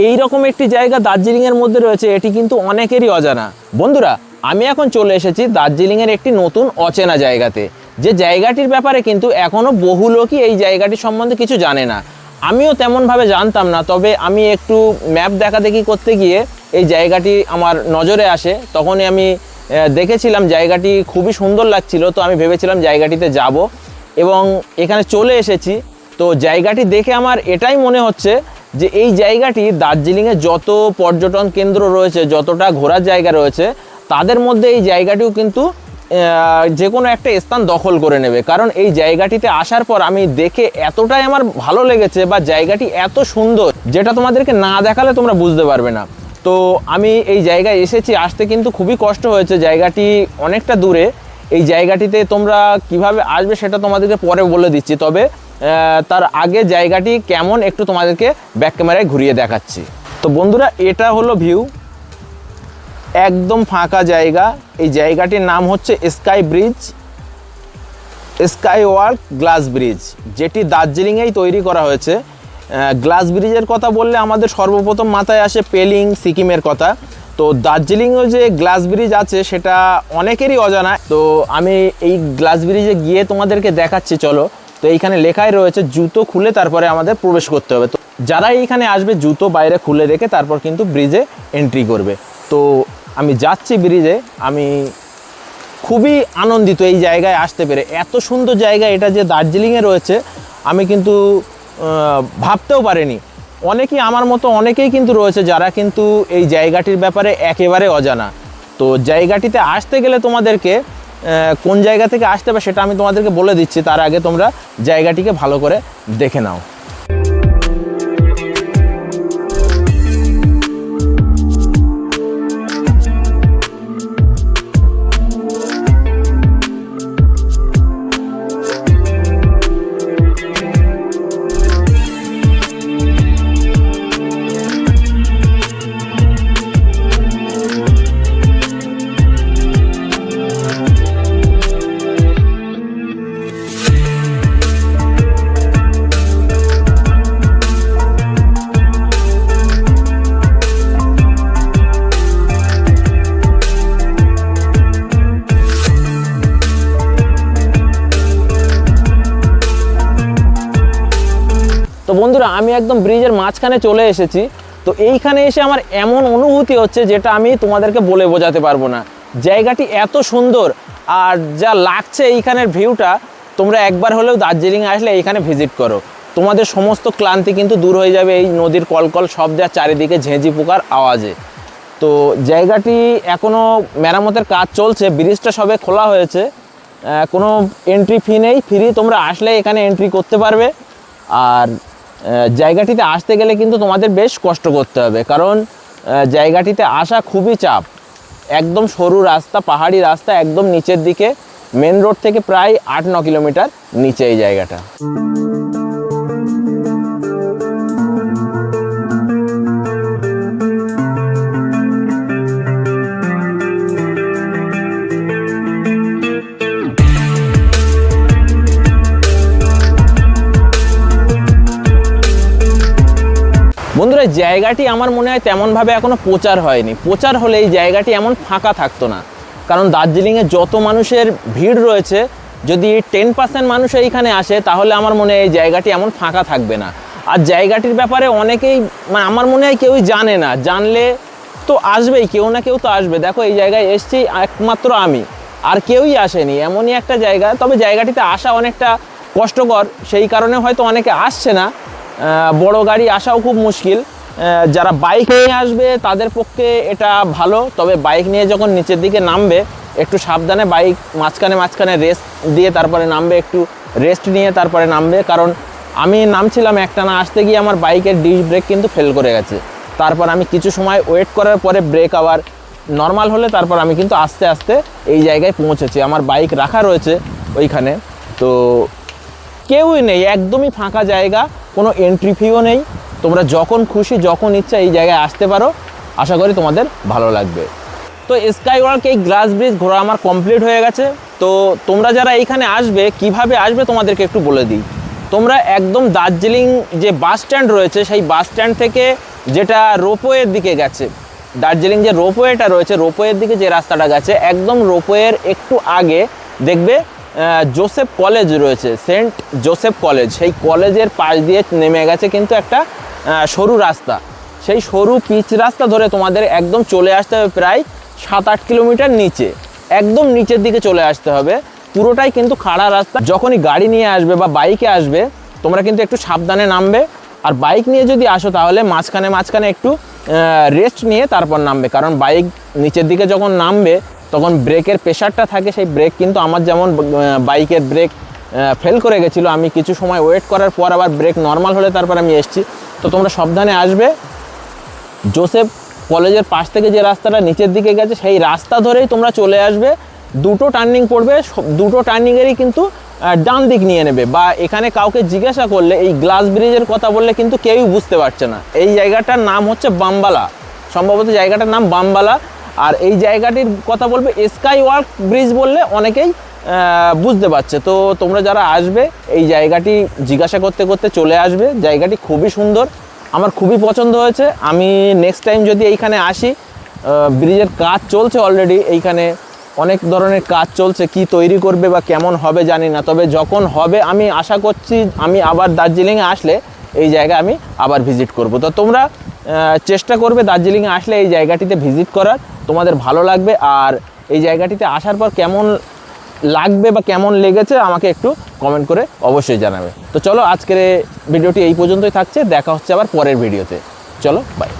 এই রকম একটি জায়গা দার্জিলিংয়ের মধ্যে রয়েছে, এটি কিন্তু অনেকেরই অজানা। বন্ধুরা, আমি এখন চলে এসেছি দার্জিলিংয়ের একটি নতুন অচেনা জায়গাতে, যে জায়গাটির ব্যাপারে কিন্তু এখনও বহু লোকই এই জায়গাটি সম্বন্ধে কিছু জানে না। আমিও তেমনভাবে জানতাম না, তবে আমি একটু ম্যাপ দেখাদেখি করতে গিয়ে এই জায়গাটি আমার নজরে আসে। তখনই আমি দেখেছিলাম জায়গাটি খুবই সুন্দর লাগছিল, তো আমি ভেবেছিলাম জায়গাটিতে যাব এবং এখানে চলে এসেছি। তো জায়গাটি দেখে আমার এটাই মনে হচ্ছে যে এই জায়গাটি দার্জিলিংয়ে যত পর্যটন কেন্দ্র রয়েছে, যতটা ঘোরার জায়গা রয়েছে, তাদের মধ্যে এই জায়গাটিও কিন্তু যে কোনো একটা স্থান দখল করে নেবে। কারণ এই জায়গাটিতে আসার পর আমি দেখে এতটাই আমার ভালো লেগেছে, বা জায়গাটি এত সুন্দর যেটা তোমাদেরকে না দেখালে তোমরা বুঝতে পারবে না। তো আমি এই জায়গায় এসেছি, আসতে কিন্তু খুবই কষ্ট হয়েছে, জায়গাটি অনেকটা দূরে। এই জায়গাটিতে তোমরা কিভাবে আসবে সেটা তোমাদেরকে পরে বলে দিচ্ছি, তবে তার আগে জায়গাটি কেমন একটু তোমাদেরকে ব্যাক ক্যামেরায় ঘুরিয়ে দেখাচ্ছি। তো বন্ধুরা, এটা হলো ভিউ, একদম ফাঁকা জায়গা। এই জায়গাটির নাম হচ্ছে sky bridge, sky work glass bridge, যেটি দার্জিলিংয়েই তৈরি করা হয়েছে। গ্লাস ব্রিজের কথা বললে আমাদের সর্বপ্রথম মাথায় আসে পেলিং, সিকিমের কথা। তো দার্জিলিংয়েও যে গ্লাস ব্রিজ আছে সেটা অনেকেরই অজানা। তো আমি এই গ্লাস ব্রিজে গিয়ে তোমাদেরকে দেখাচ্ছি, চলো। তো এইখানে লেখাই রয়েছে জুতো খুলে তারপরে আমাদের প্রবেশ করতে হবে। তো যারা এইখানে আসবে জুতো বাইরে খুলে রেখে তারপর কিন্তু ব্রিজে এন্ট্রি করবে। তো আমি যাচ্ছি ব্রিজে, আমি খুবই আনন্দিত এই জায়গায় আসতে পেরে। এত সুন্দর জায়গা এটা যে দার্জিলিংয়ে রয়েছে আমি কিন্তু ভাবতেও পারিনি। অনেকেই আমার মতো অনেকেই কিন্তু রয়েছে যারা কিন্তু এই জায়গাটির ব্যাপারে একেবারে অজানা। তো জায়গাটিতে আসতে গেলে তোমাদেরকে কোন জায়গা থেকে আসতে হবে সেটা আমি তোমাদেরকে বলে দিচ্ছি, তার আগে তোমরা জায়গাটিকে ভালো করে দেখে নাও। তো বন্ধুরা, আমি একদম ব্রিজের মাঝখানে চলে এসেছি। তো এইখানে এসে আমার এমন অনুভূতি হচ্ছে যেটা আমি তোমাদেরকে বলে বোঝাতে পারবো না। জায়গাটি এত সুন্দর, আর যা লাগছে এইখানের ভিউটা, তোমরা একবার হলেও দার্জিলিংয়ে আসলে এইখানে ভিজিট করো, তোমাদের সমস্ত ক্লান্তি কিন্তু দূর হয়ে যাবে এই নদীর কলকল শব্দে আর চারিদিকে ঝেঁঝি পোকার আওয়াজে। তো জায়গাটি এখনও মেরামতের কাজ চলছে, ব্রিজটা সবে খোলা হয়েছে, কোনো এন্ট্রি ফি নেই, ফ্রি, তোমরা আসলে এখানে এন্ট্রি করতে পারবে। আর জায়গাটিতে আসতে গেলে কিন্তু তোমাদের বেশ কষ্ট করতে হবে, কারণ জায়গাটিতে আসা খুবই চাপ। একদম সরু রাস্তা, পাহাড়ি রাস্তা, একদম নিচের দিকে, মেন রোড থেকে প্রায় 8-9 কিলোমিটার নিচে এই জায়গাটা। বন্ধুরা, জায়গাটি আমার মনে হয় তেমনভাবে এখনও প্রচার হয়নি। প্রচার হলে এই জায়গাটি এমন ফাঁকা থাকতো না, কারণ দার্জিলিংয়ে যত মানুষের ভিড় রয়েছে, যদি 10% মানুষ এইখানে আসে তাহলে আমার মনে হয় এই জায়গাটি এমন ফাঁকা থাকবে না। আর জায়গাটির ব্যাপারে অনেকেই, মানে আমার মনে হয় কেউই জানে না, জানলে তো আসবেই, কেউ না কেউ তো আসবে। দেখো, এই জায়গায় এসছি একমাত্র আমি, আর কেউই আসেনি, এমনই একটা জায়গা। তবে জায়গাটিতে আসা অনেকটা কষ্টকর, সেই কারণে হয়তো অনেকে আসছে না। বড় গাড়ি আসাও খুব মুশকিল। যারা বাইক নিয়ে আসবে তাদের পক্ষে এটা ভালো, তবে বাইক নিয়ে যখন নিচের দিকে নামবে একটু সাবধানে, বাইক মাঝখানে রেস্ট দিয়ে তারপরে নামবে, একটু রেস্ট নিয়ে তারপরে নামবে। কারণ আমি নামছিলাম, একটানা আসতে গিয়ে আমার বাইকের ডিস্ক ব্রেক কিন্তু ফেল করে গেছে। তারপর আমি কিছু সময় ওয়েট করার পরে ব্রেক আবার নর্মাল হলে তারপর আমি কিন্তু আস্তে আস্তে এই জায়গায় পৌঁছেছি। আমার বাইক রাখা রয়েছে ওইখানে। তো কেউই নেই, একদমই ফাঁকা জায়গা, কোনো এন্ট্রি ফিও নেই। তোমরা যখন খুশি যখন ইচ্ছা এই জায়গায় আসতে পারো, আশা করি তোমাদের ভালো লাগবে। তো স্কাই ওয়ার্ক এই গ্লাস ব্রিজ ঘোরা আমার কমপ্লিট হয়ে গেছে। তো তোমরা যারা এইখানে আসবে, কিভাবে আসবে তোমাদেরকে একটু বলে দিই। তোমরা একদম দার্জিলিং যে বাস স্ট্যান্ড রয়েছে সেই বাস স্ট্যান্ড থেকে যেটা রোপওয়ের দিকে গেছে। দার্জিলিং যে রোপওয়েটা রয়েছে, রোপওয়ের দিকে যে রাস্তাটা গেছে, একদম রোপওয়ের একটু আগে দেখবে জোসেফ কলেজ রয়েছে, সেন্ট জোসেফ কলেজ। সেই কলেজের পাশ দিয়ে নেমে গেছে কিন্তু একটা সরু রাস্তা। সেই সরু পিচ রাস্তা ধরে তোমাদের একদম চলে আসতে হবে প্রায় 7-8 কিলোমিটার নিচে, একদম নিচের দিকে চলে আসতে হবে। পুরোটাই কিন্তু খাড়া রাস্তা। যখনই গাড়ি নিয়ে আসবে বা বাইকে আসবে তোমরা কিন্তু একটু সাবধানে নামবে। আর বাইক নিয়ে যদি আসো তাহলে মাঝখানে একটু রেস্ট নিয়ে তারপর নামবে, কারণ বাইক নিচের দিকে যখন নামবে তখন ব্রেকের প্রেশারটা থাকে, সেই ব্রেক কিন্তু আমার যেমন বাইকের ব্রেক ফেল করে গেছিলো, আমি কিছু সময় ওয়েট করার পর আবার ব্রেক নর্মাল হলে তারপর আমি এসেছি। তো তোমরা সাবধানে আসবে। জোসেফ কলেজের পাশ থেকে যে রাস্তাটা নিচের দিকে গেছে সেই রাস্তা ধরেই তোমরা চলে আসবে। দুটো টার্নিং পড়বে, দুটো টার্নিংয়েরই কিন্তু ডান দিক নিয়ে নেবে। বা এখানে কাউকে জিজ্ঞাসা করলে এই গ্লাস ব্রিজের কথা বললে কিন্তু কেউই বুঝতে পারছে না। এই জায়গাটার নাম হচ্ছে বামবালা, সম্ভবত জায়গাটার নাম বামবালা। আর এই জায়গাটির কথা বলবে স্কাই ওয়াক ব্রিজ বললে অনেকেই বুঝতে পারছে। তো তোমরা যারা আসবে এই জায়গাটি জিজ্ঞাসা করতে করতে চলে আসবে। জায়গাটি খুবই সুন্দর, আমার খুবই পছন্দ হয়েছে। আমি নেক্সট টাইম যদি এইখানে আসি, ব্রিজের কাজ চলছে অলরেডি, এইখানে অনেক ধরনের কাজ চলছে, কি তৈরি করবে বা কেমন হবে জানি না। তবে যখন হবে আমি আশা করছি আমি আবার দার্জিলিংয়ে আসলে এই জায়গায় আমি আবার ভিজিট করব। তো তোমরা চেষ্টা করবে দার্জিলিংয়ে আসলে এই জায়গাটিতে ভিজিট করার, তোমাদের ভালো লাগবে। আর এই জায়গাটিতে আসার পর কেমন লাগবে বা কেমন লেগেছে আমাকে একটু কমেন্ট করে অবশ্যই জানাবে। তো চলো আজকের ভিডিওটি এই পর্যন্তই থাকছে, দেখা হচ্ছে আবার পরের ভিডিওতে। চলো বাই।